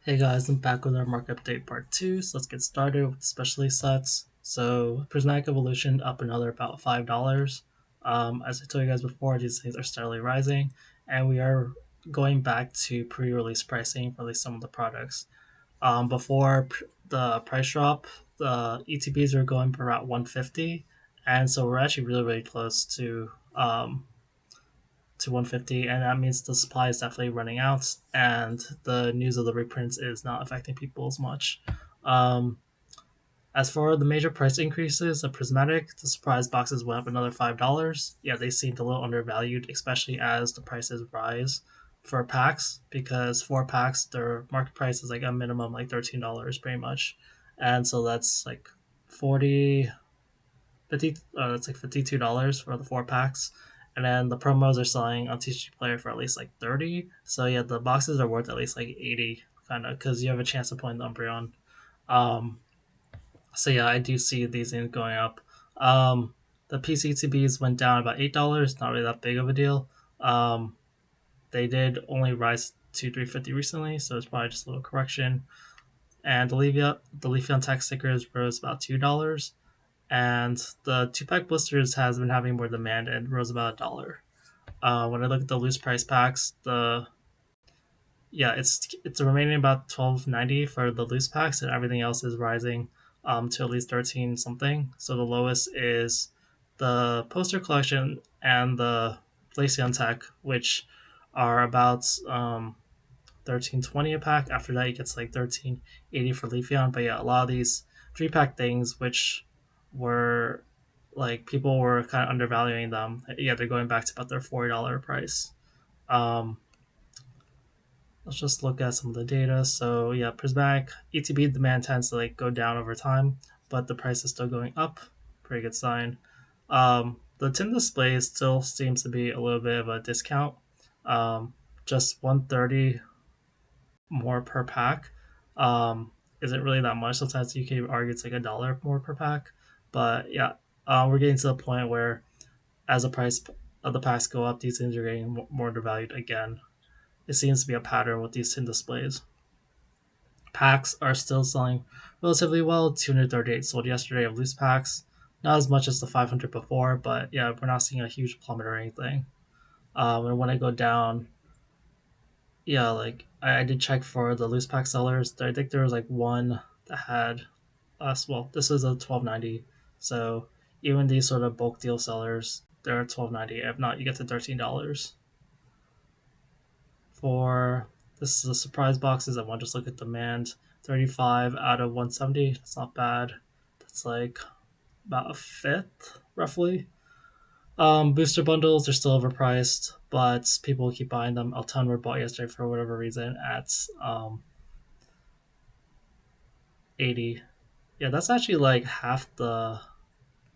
Hey guys, I'm back with our market update part 2, so let's get started with specialty sets. So Prismatic Evolution up another about $5. As I told you guys before, these things are steadily rising, and we are going back to pre-release pricing for at least some of the products. The price drop, the ETBs are going for about 150, and so we're actually really close to 150, and that means the supply is definitely running out, and the news of the reprints is not affecting people as much. Um, as for the major price increases, the Prismatic, the surprise boxes went up another $5. Yeah, they seemed a little undervalued, especially as the prices rise for packs, because 4 packs, their market price is like a minimum like $13 pretty much. And so that's like 40 50 it's like $52 for the 4 packs, and then the promos are selling on TCG Player for at least like 30. So yeah, the boxes are worth at least like 80, kind of, because you have a chance of pulling the Umbreon. um so yeah, I do see these things going up. The PCTBs went down about $8, not really that big of a deal. They did only rise to 350 recently, so it's probably just a little correction. And the Leafeon tech stickers rose about $2, and the 2 pack blisters has been having more demand and rose about $1. When I look at the loose price packs, the yeah, it's remaining about 12.90 for the loose packs, and everything else is rising to at least 13 something. So the lowest is the poster collection and the Glaceon tech, which are about 13.20 a pack. After that, it gets like 13.80 for Leafeon. But yeah, a lot of these 3 pack things, which were like people were kind of undervaluing them. Yeah, they're going back to about their $40 price. Um, let's just look at some of the data. So yeah, Prismatic ETB demand tends to like go down over time, but the price is still going up. Pretty good sign. The tin display still seems to be a little bit of a discount. Just 130 more per pack isn't really that much. Sometimes you can argue it's like $1 more per pack, but yeah, we're getting to the point where as the price of the packs go up, these things are getting more undervalued again. It seems to be a pattern with these tin displays. Packs are still selling relatively well. 238 sold yesterday of loose packs. Not as much as the 500 before, but yeah, we're not seeing a huge plummet or anything. And when I go down, yeah, like I did check for the loose pack sellers. I think there was like one that had us. Well, this is a 12.90, so even these sort of bulk deal sellers, they're at 12.90. If not, you get to $13 for this is the surprise boxes. I want to just look at demand. 35 out of 170. That's not bad. That's like about a fifth, roughly. Booster bundles are still overpriced, but people keep buying them. A ton were bought yesterday for whatever reason at 80. Yeah, that's actually like half the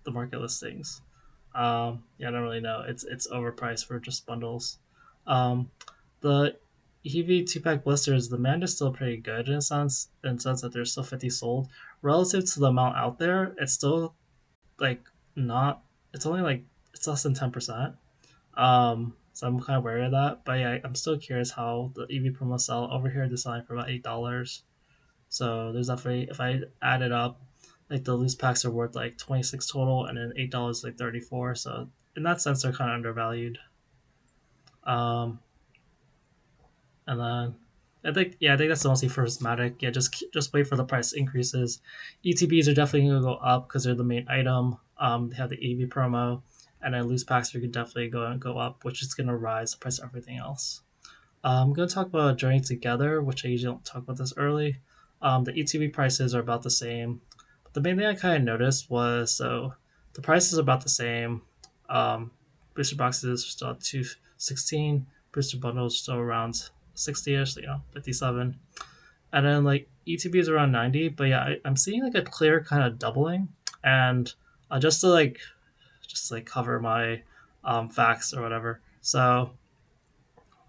market listings. Yeah, I don't really know. It's overpriced for just bundles. The EV 2 pack blisters, the demand is still pretty good in a sense that there's still 50 sold relative to the amount out there. It's still like not. It's only like it's less than 10%. So I'm kind of wary of that. But yeah, I'm still curious how the EV promo sell over here. They're selling for about $8. So there's definitely, if I add it up, like the loose packs are worth like 26 total, and then $8 like 34. So in that sense, they're kind of undervalued. Um, and then I think that's mostly for Prismatic. Yeah, just wait for the price increases. ETBs are definitely gonna go up because they're the main item. They have the EV promo, and then loose packs are definitely going to go up, which is gonna rise the price of everything else. I'm going to talk about Journey Together, which I usually don't talk about this early. The ETB prices are about the same. But the main thing I kind of noticed was so the price is about the same. Um, Booster boxes are still at 216. Booster bundles still around 60ish, 57. And then like ETB is around 90. But yeah, I'm seeing like a clear kind of doubling. And just to like cover my facts or whatever. So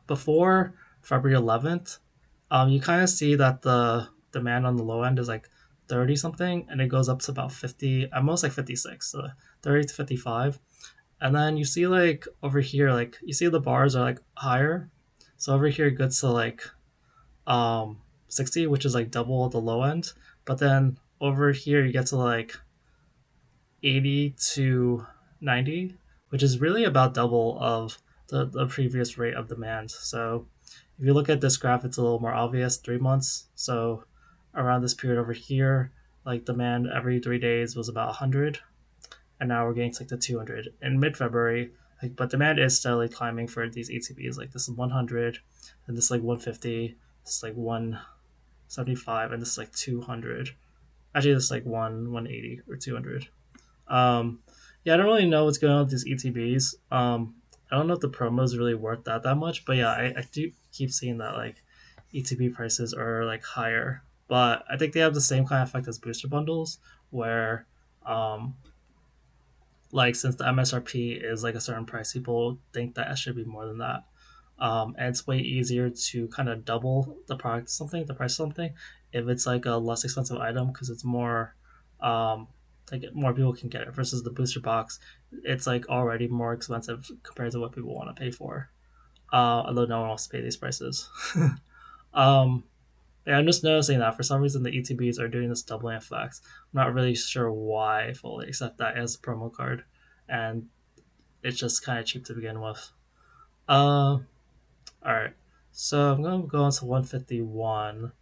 before February 11th, you kind of see that the demand on the low end is like 30 something, and it goes up to about 50, at most like 56, so 30 to 55. And then you see like over here, like you see the bars are like higher. So over here it gets to like um 60, which is like double the low end. But then over here, you get to like 80 to 90, which is really about double of the previous rate of demand. So if you look at this graph, it's a little more obvious 3 months. So around this period over here, like demand every 3 days was about 100, and now we're getting to like the 200 in mid-February. Like, but demand is steadily climbing for these ETBs. Like this is 100, and this is like 150, this is like 175, and this is like 200. Actually, this is like 180 or 200. Um, yeah, I don't really know what's going on with these ETBs. I don't know if the promo is really worth that much, but yeah, I do keep seeing that like ETB prices are like higher, but I think they have the same kind of effect as booster bundles, where um, like since the MSRP is like a certain price, people think that it should be more than that. And it's way easier to kind of double the product something, the price of something, if it's like a less expensive item because it's more, like more people can get it versus the booster box. It's like already more expensive compared to what people want to pay for. Although no one wants to pay these prices. um, yeah, I'm just noticing that for some reason the ETBs are doing this doubling effect. I'm not really sure why fully, except that it has a promo card, and it's just kind of cheap to begin with. Uh, all right, so I'm gonna go on to 151.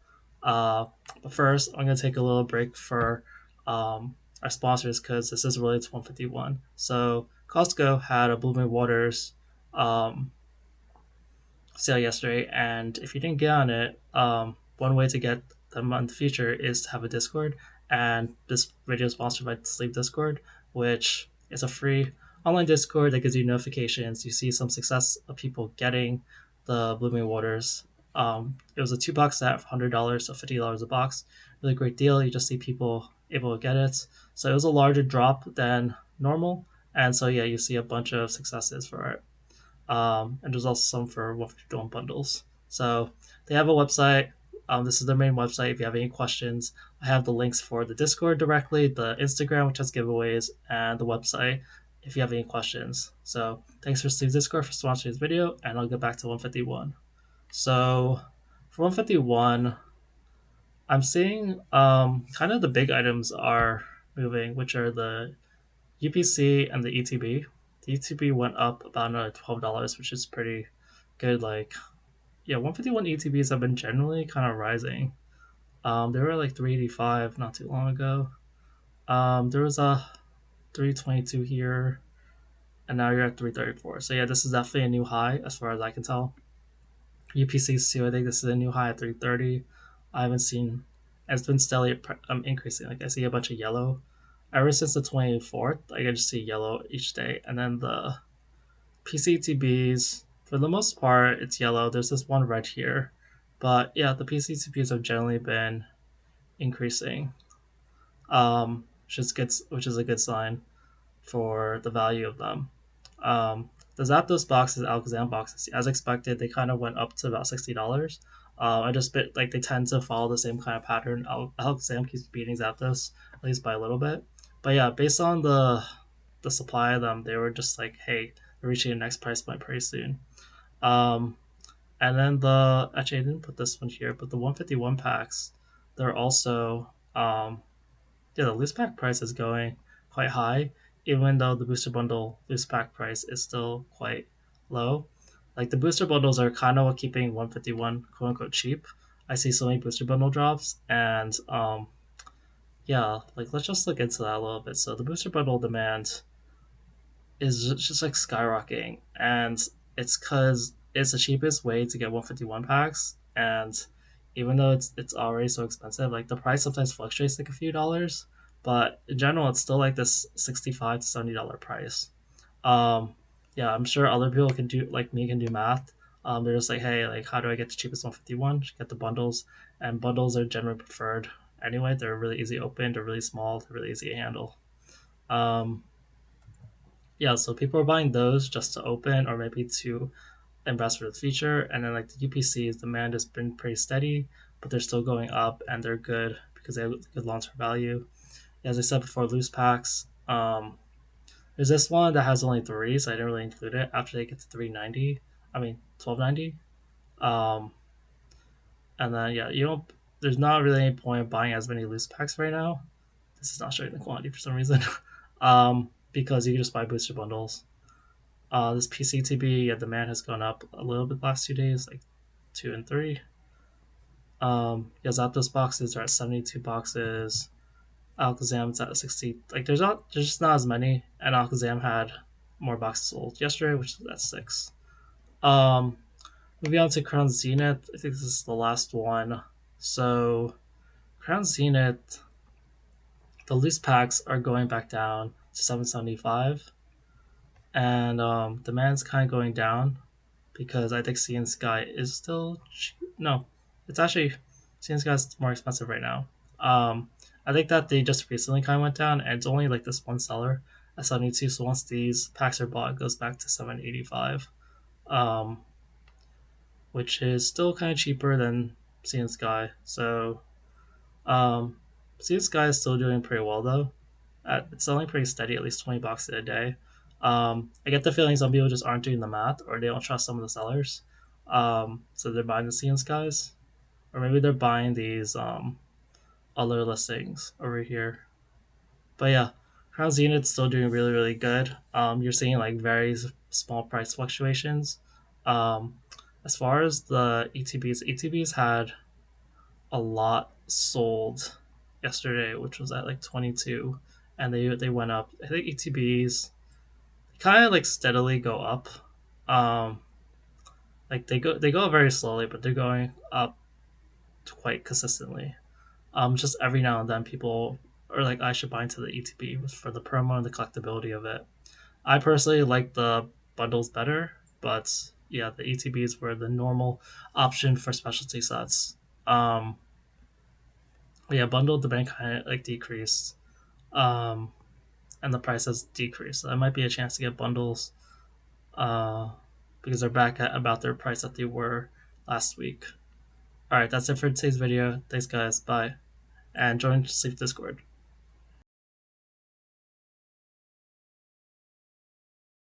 Uh, but first, I'm gonna take a little break for our sponsors because this is related to 151. So Costco had a Blooming Waters um, sale yesterday, and if you didn't get on it, one way to get them on the future is to have a Discord. And this video is sponsored by Sleep Discord, which is a free online Discord that gives you notifications. You see some success of people getting the Blooming Waters. It was a two-box set for $100, so $50 a box. Really great deal. You just see people able to get it. So it was a larger drop than normal, and so yeah, you see a bunch of successes for it. And there's also some for 151 bundles. So they have a website. This is their main website. If you have any questions, I have the links for the Discord directly, the Instagram, which has giveaways, and the website if you have any questions. So thanks for Steve Discord for sponsoring this video, and I'll get back to 151. So for 151, I'm seeing kind of the big items are moving, which are the UPC and the ETB. The ETB went up about another $12, which is pretty good. Like, yeah, 151 ETBs have been generally kind of rising. They were like 385 not too long ago. There was a 322 here, and now you're at 334. So yeah, this is definitely a new high as far as I can tell. UPCs too. I think this is a new high at 330. I haven't seen. It's been steadily increasing. Like I see a bunch of yellow ever since the 24th. Like I just see yellow each day, and then the PCTBs, for the most part, it's yellow. There's this one red here. But yeah, the PCTBs have generally been increasing, which is a good sign for the value of them. The Zapdos boxes, Alakazam boxes, as expected, they kind of went up to about $60. I just bit like they tend to follow the same kind of pattern. Alakazam keeps beating Zapdos at least by a little bit, but yeah, based on the supply of them, they were just like, hey, they're reaching the next price point pretty soon. Um, and then actually I didn't put this one here, but the 151 packs, they're also yeah, the loose pack price is going quite high, even though the booster bundle loose pack price is still quite low. Like the booster bundles are kind of keeping 151 quote unquote cheap. I see so many booster bundle drops, and yeah, like let's just look into that a little bit. So the booster bundle demand is just like skyrocketing, and it's because it's the cheapest way to get 151 packs, and even though it's already so expensive, like the price sometimes fluctuates like a few dollars, but in general it's still like this 65 to $70 price. um yeah, I'm sure other people can do like me can do math. They're just like, hey, like how do I get the cheapest 151? Get the bundles, and bundles are generally preferred anyway. They're really easy to open, they're really small, they're really easy to handle. um yeah, so people are buying those just to open or maybe to invest for the future. And then like the UPCs, demand has been pretty steady, but they're still going up and they're good because they have good long term value. As I said before, loose packs. There's this one that has only three, so I didn't really include it. After they get to 390, I mean 1290. Um, and then yeah, you don't. there's not really any point of buying as many loose packs right now. This is not showing the quantity for some reason. Because you can just buy booster bundles. This PCTB, yeah, demand has gone up a little bit the last 2 days, like 2 and 3. Yeah, Zapdos boxes are at 72 boxes. Alakazam's at 60. Like there's just not as many, and Alakazam had more boxes sold yesterday, which is at 6. Um, Moving on to Crown Zenith, I think this is the last one. So Crown Zenith, the loose packs are going back down to 775, and demand's kind of going down because I think Sea and Sky is still no, it's actually Sea and Sky is more expensive right now. I think that they just recently kind of went down, and it's only like this one seller at 72. So once these packs are bought, it goes back to 785, um, which is still kind of cheaper than Sea and Sky. So um, Sea and Sky is still doing pretty well though. It's selling pretty steady, at least 20 bucks a day. I get the feeling some people just aren't doing the math, or they don't trust some of the sellers. So they're buying the Sea and Skies, or maybe they're buying these other listings over here. But yeah, Crown Zenith's still doing really, really good. You're seeing like very small price fluctuations. Um, as far as the ETBs had a lot sold yesterday, which was at like 22, and they went up. I think ETBs kind of like steadily go up. Um, like they go very slowly, but they're going up quite consistently. Just every now and then people are like, I should buy into the ETB for the promo and the collectability of it. I personally like the bundles better, but yeah, the ETBs were the normal option for specialty sets. Um, yeah, bundled demand kind of like decreased, um, and the price has decreased. So that might be a chance to get bundles, uh, because they're back at about their price that they were last week. All right, that's it for today's video. Thanks, guys. Bye, and join Sleep Discord.